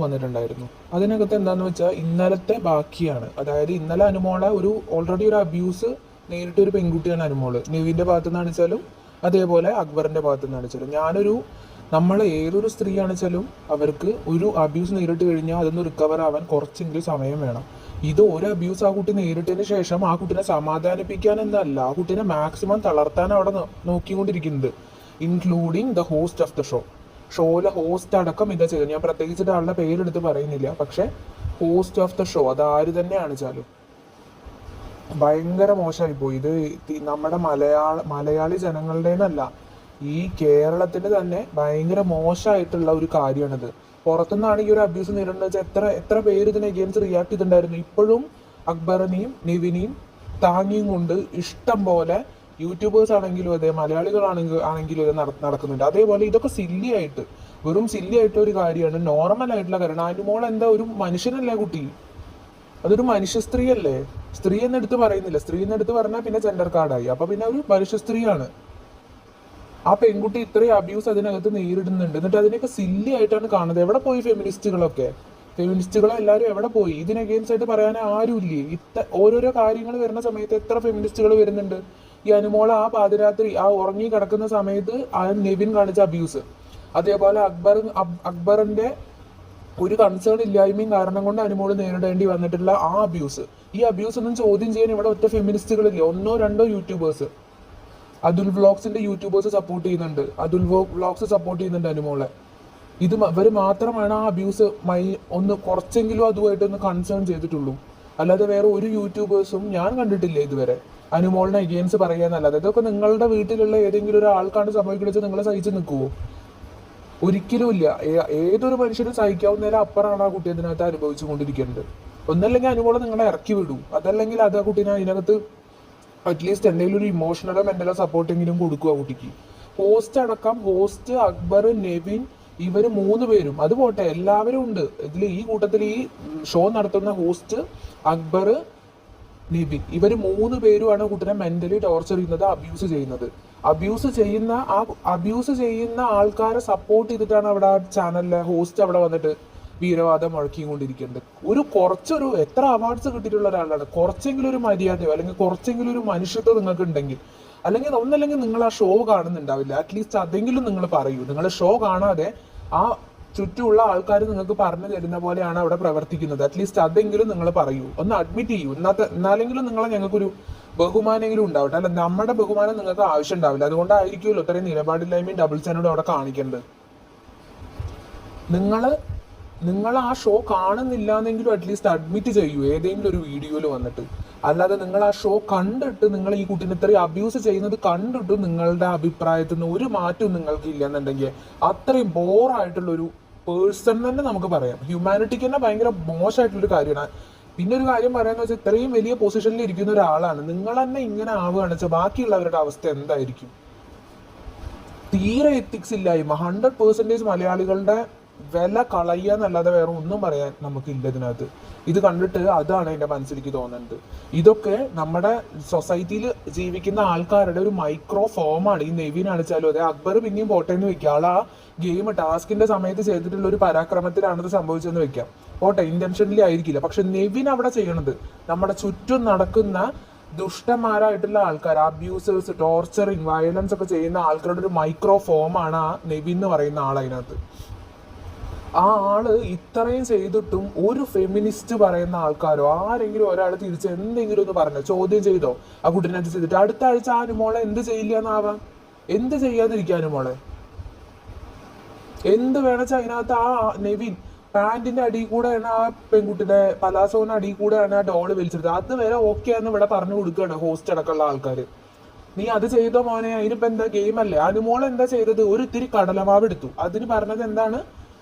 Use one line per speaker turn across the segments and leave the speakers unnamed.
വന്നിട്ടുണ്ടായിരുന്നു. അതിനകത്ത് എന്താന്ന് വെച്ചാൽ ഇന്നലത്തെ ബാക്കിയാണ്. അതായത് ഇന്നലെ അനുമോളെ ഓൾറെഡി ഒരു അബ്യൂസ് നേരിട്ട് ഒരു പെൺകുട്ടിയാണ് അനുമോള്. നെവിൻ്റെ ഭാഗത്തു നിന്ന് കാണിച്ചാലും അതേപോലെ അക്ബറിൻ്റെ ഭാഗത്തു നിന്ന് കാണിച്ചാലും നമ്മൾ ഏതൊരു സ്ത്രീ കാണിച്ചാലും അവർക്ക് ഒരു അബ്യൂസ് നേരിട്ട് കഴിഞ്ഞാൽ അതൊന്ന് റിക്കവർ ആവാൻ കുറച്ചെങ്കിലും സമയം വേണം. ഇത് ഒരു അബ്യൂസ് ആ കുട്ടി നേരിട്ടതിന് ശേഷം ആ കുട്ടിനെ സമാധാനിപ്പിക്കാൻ എന്നല്ല, ആ കുട്ടീനെ മാക്സിമം തളർത്താൻ അവിടെ നോക്കിക്കൊണ്ടിരിക്കുന്നത്, including the host of the ഷോയിലെ ഹോസ്റ്റ് അടക്കം ഇതാ ചെയ്തത്. ഞാൻ പ്രത്യേകിച്ചിട്ട് ആളുടെ പേരെടുത്ത് പറയുന്നില്ല, പക്ഷെ ഹോസ്റ്റ് ഓഫ് ദ ഷോ അത് ആര് തന്നെയാണ് വെച്ചാലും ഭയങ്കര മോശമായി പോയി. ഇത് നമ്മുടെ മലയാളി ജനങ്ങളുടേന്നല്ല, ഈ കേരളത്തിന് തന്നെ ഭയങ്കര മോശമായിട്ടുള്ള ഒരു കാര്യമാണിത്. പുറത്തുനിന്നാണ് ഈ ഒരു അബ്യൂസ് നേരിടുന്നത് വെച്ചാൽ എത്ര പേര് ഇതിന് എഗെയിൻസ്റ്റ് റിയാക്ട് ചെയ്തിട്ടുണ്ടായിരുന്നു. ഇപ്പോഴും അക്ബറിനെയും നെവിനെയും താങ്ങിയും കൊണ്ട് ഇഷ്ടം പോലെ യൂട്യൂബേഴ്സ് ആണെങ്കിലും അതെ, മലയാളികളാണെങ്കിലും ഇത് നടക്കുന്നുണ്ട്. അതേപോലെ ഇതൊക്കെ വെറും സില്ലി ആയിട്ട് ഒരു കാര്യമാണ്, നോർമൽ ആയിട്ടുള്ള കാര്യമാണ്. അനുമോൾ എന്താ ഒരു മനുഷ്യനല്ലേ കുട്ടി, അതൊരു മനുഷ്യ സ്ത്രീ അല്ലേ. സ്ത്രീ എന്നെടുത്ത് പറയുന്നില്ല, സ്ത്രീ എന്നെടുത്ത് പറഞ്ഞാൽ പിന്നെ ജെൻഡർ കാർഡായി, അപ്പൊ പിന്നെ ഒരു മനുഷ്യ സ്ത്രീയാണ്. ആ പെൺകുട്ടി ഇത്രയും അബ്യൂസ് അതിനകത്ത് നേരിടുന്നുണ്ട്, എന്നിട്ട് അതിനൊക്കെ സില്ലി ആയിട്ടാണ് കാണുന്നത്. എവിടെ പോയി ഫെമിനിസ്റ്റുകളെല്ലാവരും എവിടെ പോയി? ഇതിന് അഗെയിൻസ്റ്റ് ആയിട്ട് പറയാൻ ആരുമില്ലേ? ഓരോരോ കാര്യങ്ങൾ വരുന്ന സമയത്ത് എത്ര ഫെമിനിസ്റ്റുകൾ വരുന്നുണ്ട്. ഈ അനുമോള ആ പാതിരാത്രി ആ ഉറങ്ങി കിടക്കുന്ന സമയത്ത് ആ നെവിൻ കാണിച്ച അബ്യൂസ്, അതേപോലെ അക്ബറിന്റെ ഒരു കൺസേൺ ഇല്ലായ്മയും കാരണം കൊണ്ട് അനുമോള് നേരിടേണ്ടി വന്നിട്ടുള്ള ആ അബ്യൂസ്, ഈ അബ്യൂസ് ഒന്നും ചോദ്യം ചെയ്യാൻ ഇവിടെ ഒറ്റ ഫെമിനിസ്റ്റുകളില്ല. 1-2 യൂട്യൂബേഴ്സ്, അതുൽ വ്ളോഗ്സിന്റെ യൂട്യൂബേഴ്സ് സപ്പോർട്ട് ചെയ്യുന്നുണ്ട്, അതുൽ വ്ളോഗ്സ് സപ്പോർട്ട് ചെയ്യുന്നുണ്ട് അനുമോളെ. ഇവർ മാത്രമാണ് ആ അബ്യൂസ് ഒന്ന് കുറച്ചെങ്കിലും അതുമായിട്ടൊന്ന് കൺസേൺ ചെയ്തിട്ടുള്ളൂ. അല്ലാതെ വേറെ ഒരു യൂട്യൂബേഴ്സും ഞാൻ കണ്ടിട്ടില്ല ഇതുവരെ അനുമോളിനെ അഗെയിൻസ്റ്റ് പറയാന്നല്ലാതെ. ഇതൊക്കെ നിങ്ങളുടെ വീട്ടിലുള്ള ഏതെങ്കിലും ഒരു ആൾക്കാണ് സംഭവിക്കുന്നത്, നിങ്ങൾ സഹിച്ചു നിൽക്കുവോ? ഒരിക്കലും ഇല്ല. ഏതൊരു മനുഷ്യനും സഹിക്കാവുന്നതിലും അപ്പുറമാണ് ആ കുട്ടി അതിനകത്ത് അനുഭവിച്ചു കൊണ്ടിരിക്കുന്നത്. ഒന്നല്ലെങ്കിൽ അനുമോളെ നിങ്ങളെ ഇറക്കി വിടൂ, അതല്ലെങ്കിൽ അത് ആ കുട്ടീനെ അതിനകത്ത് അറ്റ്ലീസ്റ്റ് എന്തെങ്കിലും ഒരു ഇമോഷണലോ മെന്റലോ സപ്പോർട്ടെങ്കിലും കൊടുക്കുക കുട്ടിക്ക്. ഹോസ്റ്റ് അക്ബർ, നെവിൻ, ഇവർ 3 പേരും, അത് പോട്ടെ എല്ലാവരും ഉണ്ട് ഇതിൽ. ഈ കൂട്ടത്തിൽ ഈ ഷോ നടത്തുന്ന ഹോസ്റ്റ് അക്ബർ, നെവിൻ, ഇവർ 3 പേരുമാണ് കുട്ടിനെ മെന്റലി ടോർച്ചർ ചെയ്യുന്നത്, അബ്യൂസ് ചെയ്യുന്ന ആൾക്കാരെ സപ്പോർട്ട് ചെയ്തിട്ടാണ് അവിടെ ആ ചാനലിലെ ഹോസ്റ്റ് അവിടെ വന്നിട്ട് വീരവാദം മുഴക്കിക്കൊണ്ടിരിക്കുന്നത്. കുറച്ചൊരു എത്ര അവാർഡ്സ് കിട്ടിയിട്ടുള്ള ഒരാളാണ്. കുറച്ചെങ്കിലും ഒരു മര്യാദയോ അല്ലെങ്കിൽ കുറച്ചെങ്കിലും ഒരു മനുഷ്യത്വം നിങ്ങൾക്ക് ഉണ്ടെങ്കിൽ, ഒന്നല്ലെങ്കിൽ നിങ്ങൾ ആ ഷോ കാണുന്നുണ്ടാവില്ല, അറ്റ്ലീസ്റ്റ് അതെങ്കിലും നിങ്ങൾ പറയൂ. നിങ്ങൾ ഷോ കാണാതെ ആ ചുറ്റുമുള്ള ആൾക്കാർ നിങ്ങൾക്ക് പറഞ്ഞു തരുന്ന പോലെയാണ് അവിടെ പ്രവർത്തിക്കുന്നത്, അറ്റ്ലീസ്റ്റ് അതെങ്കിലും നിങ്ങൾ പറയൂ, ഒന്ന് അഡ്മിറ്റ് ചെയ്യൂ. എന്നാലെങ്കിലും ഞങ്ങൾക്കൊരു ബഹുമാനെങ്കിലും ഉണ്ടാവട്ടെ. അല്ല, നമ്മുടെ ബഹുമാനം നിങ്ങൾക്ക് ആവശ്യം ഉണ്ടാവില്ല, അതുകൊണ്ടായിരിക്കുമല്ലോ ഇത്രയും നിലപാടില്ലായ്മയും ഡബിൾ സ്റ്റാൻഡേർഡും അവിടെ കാണിക്കേണ്ടത്. നിങ്ങൾ ആ ഷോ കാണുന്നില്ല എന്നെങ്കിലും അറ്റ്ലീസ്റ്റ് അഡ്മിറ്റ് ചെയ്യൂ ഏതെങ്കിലും ഒരു വീഡിയോയിൽ വന്നിട്ട്. അല്ലാതെ നിങ്ങൾ ആ ഷോ കണ്ടിട്ട് നിങ്ങൾ ഈ കുട്ടീനെ ഇത്രയും അബ്യൂസ് ചെയ്യുന്നത് കണ്ടിട്ട് നിങ്ങളുടെ അഭിപ്രായത്തിൽ നിന്ന് ഒരു മാറ്റവും നിങ്ങൾക്ക് ഇല്ല എന്നുണ്ടെങ്കിൽ അത്രയും ബോറായിട്ടുള്ള ഒരു പേഴ്സൺ തന്നെ നമുക്ക് പറയാം. ഹ്യൂമാനിറ്റിക്ക് തന്നെ ഭയങ്കര മോശമായിട്ടുള്ളൊരു കാര്യമാണ്. പിന്നെ ഒരു കാര്യം പറയാന്ന് വെച്ചാൽ ഇത്രയും വലിയ പൊസിഷനിൽ ഇരിക്കുന്ന ഒരാളാണ്, നിങ്ങൾ തന്നെ ഇങ്ങനെ ആവുകയാണെന്ന് വെച്ചാൽ ബാക്കിയുള്ളവരുടെ അവസ്ഥ എന്തായിരിക്കും? തീരെ എത്തിക്സ് ഇല്ലായ്മ, 100% മലയാളികളുടെ വില കളയുക എന്നല്ലാതെ വേറെ ഒന്നും പറയാൻ നമുക്കില്ല ഇതിനകത്ത്. ഇത് കണ്ടിട്ട് അതാണ് എൻ്റെ മനസ്സിലേക്ക് തോന്നുന്നത്. ഇതൊക്കെ നമ്മുടെ സൊസൈറ്റിയിൽ ജീവിക്കുന്ന ആൾക്കാരുടെ ഒരു മൈക്രോ ഫോമാണ്. ഈ നെവിൻ അടിച്ചാലും അതെ, അക്ബർ പിന്നെയും പോട്ടെ എന്ന് വെക്കുക, ആൾ ആ ഗെയിം ടാസ്കിന്റെ സമയത്ത് ചെയ്തിട്ടുള്ള ഒരു പരാക്രമത്തിലാണത് സംഭവിച്ചെന്ന് വെക്കാം, പോട്ടെ, ഇന്റൻഷനലി ആയിരിക്കില്ല. പക്ഷെ നെവിൻ അവിടെ ചെയ്യണത് നമ്മുടെ ചുറ്റും നടക്കുന്ന ദുഷ്ടന്മാരായിട്ടുള്ള ആൾക്കാർ, അബ്യൂസേഴ്സ്, ടോർച്ചറിങ്, വയലൻസ് ഒക്കെ ചെയ്യുന്ന ആൾക്കാരുടെ ഒരു മൈക്രോ ഫോമാണ് ആ നെവിൻ എന്ന് പറയുന്ന ആൾ. അതിനകത്ത് ആ ആള് ഇത്രയും ചെയ്തിട്ടും ഒരു ഫെമിനിസ്റ്റ് പറയുന്ന ആൾക്കാരോ ആരെങ്കിലും ഒരാൾ തിരിച്ച് എന്തെങ്കിലും ഒന്ന് പറഞ്ഞോ, ചോദ്യം ചെയ്തോ ആ കുട്ടീനകത്ത് ചെയ്തിട്ട്? അടുത്ത ആഴ്ച ആ അനുമോളെ എന്ത് ചെയ്യില്ല എന്നാവാം? എന്ത് ചെയ്യാതിരിക്കുക അനുമോളെ? എന്ത് വേണച്ചാ അതിനകത്ത് ആ നെവിൻ പാന്റിന്റെ അടിയിൽ കൂടെയാണ് ആ പെൺകുട്ടിയുടെ പലാസോന്റെ അടിയിൽ കൂടെയാണ് ആ ഡോള് വലിച്ചെടുത്തത്. അത് വരെ ഓക്കെ എന്ന് ഇവിടെ പറഞ്ഞു കൊടുക്കുകയാണ് ഹോസ്റ്റ് അടക്കമുള്ള ആൾക്കാർ. നീ അത് ചെയ്തോ മോനെ, അതിനിപ്പോ എന്താ, ഗെയിം അല്ലേ? അനുമോൾ എന്താ ചെയ്തത്? ഒരു ഇത്തിരി കടലമാവ് എടുത്തു, അതിന് പറഞ്ഞത് എന്താണ്,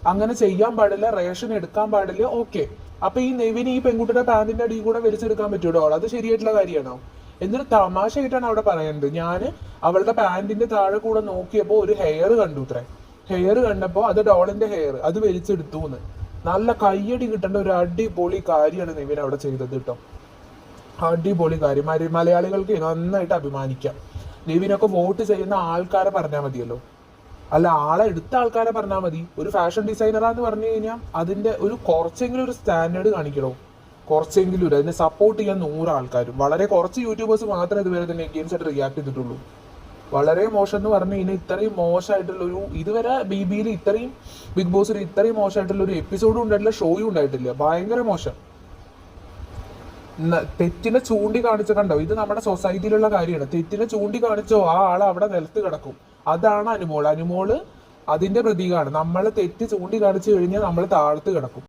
അങ്ങനെ ചെയ്യാൻ പാടില്ല, റേഷൻ എടുക്കാൻ പാടില്ല. ഓക്കെ, അപ്പൊ ഈ നെവിന് ഈ പെൺകുട്ടിയുടെ പാന്റിന്റെ അടിയിൽ കൂടെ വലിച്ചെടുക്കാൻ പറ്റുമോ? അത് ശരിയായിട്ടുള്ള കാര്യമാണോ? എന്നിട്ട് തമാശയായിട്ടാണ് അവിടെ പറയുന്നത്, ഞാൻ അവളുടെ പാന്റിന്റെ താഴെ കൂടെ നോക്കിയപ്പോ ഒരു ഹെയർ കണ്ടു, ഹെയർ കണ്ടപ്പോ അത് ഡോളിന്റെ ഹെയർ, അത് വലിച്ചെടുത്തു എന്ന്. നല്ല കയ്യടി കിട്ടേണ്ട ഒരു അടിപൊളി കാര്യമാണ് നെവിൻ അവിടെ ചെയ്തത് കേട്ടോ. അടിപൊളി കാര്യം. മലയാളികൾക്ക് നന്നായിട്ട് അഭിമാനിക്കാം. നെവിനൊക്കെ വോട്ട് ചെയ്യുന്ന ആൾക്കാരെ പറഞ്ഞാൽ മതിയല്ലോ. അല്ല, ആളെ എടുത്ത ആൾക്കാരെ പറഞ്ഞാൽ മതി. ഒരു ഫാഷൻ ഡിസൈനറാന്ന് പറഞ്ഞു കഴിഞ്ഞാൽ അതിന്റെ ഒരു കുറച്ചെങ്കിലും ഒരു സ്റ്റാൻഡേർഡ് കാണിക്കണോ, കുറച്ചെങ്കിലും ഒരു അതിനെ സപ്പോർട്ട് ചെയ്യാൻ 100 ആൾക്കാരും. വളരെ കുറച്ച് യൂട്യൂബേഴ്സ് മാത്രമേ ഇതുവരെ തന്നെ എഗെയിൻസ്റ്റ് ആയിട്ട് റിയാക്ട് ചെയ്തിട്ടുള്ളൂ. വളരെ മോശം എന്ന് പറഞ്ഞു കഴിഞ്ഞാൽ ഇത്രയും മോശമായിട്ടുള്ള ഒരു ഇതുവരെ ബിബിയിൽ ഇത്രയും ബിഗ് ബോസിൽ ഇത്രയും മോശമായിട്ടുള്ള ഒരു എപ്പിസോഡും ഉണ്ടായിട്ടില്ല, ഷോയും ഉണ്ടായിട്ടില്ല. ഭയങ്കര മോശം. തെറ്റിനെ ചൂണ്ടിക്കാണിച്ച കണ്ടോ, ഇത് നമ്മുടെ സൊസൈറ്റിയിലുള്ള കാര്യമാണ്. തെറ്റിനെ ചൂണ്ടിക്കാണിച്ചോ ആ ആൾ അവിടെ നിലത്ത് കിടക്കും. അതാണ് അനുമോള്. അനുമോള് അതിന്റെ പ്രതീകമാണ്. നമ്മൾ തെറ്റ് ചൂണ്ടിക്കാണിച്ചു കഴിഞ്ഞാൽ നമ്മൾ താഴത്ത് കിടക്കും.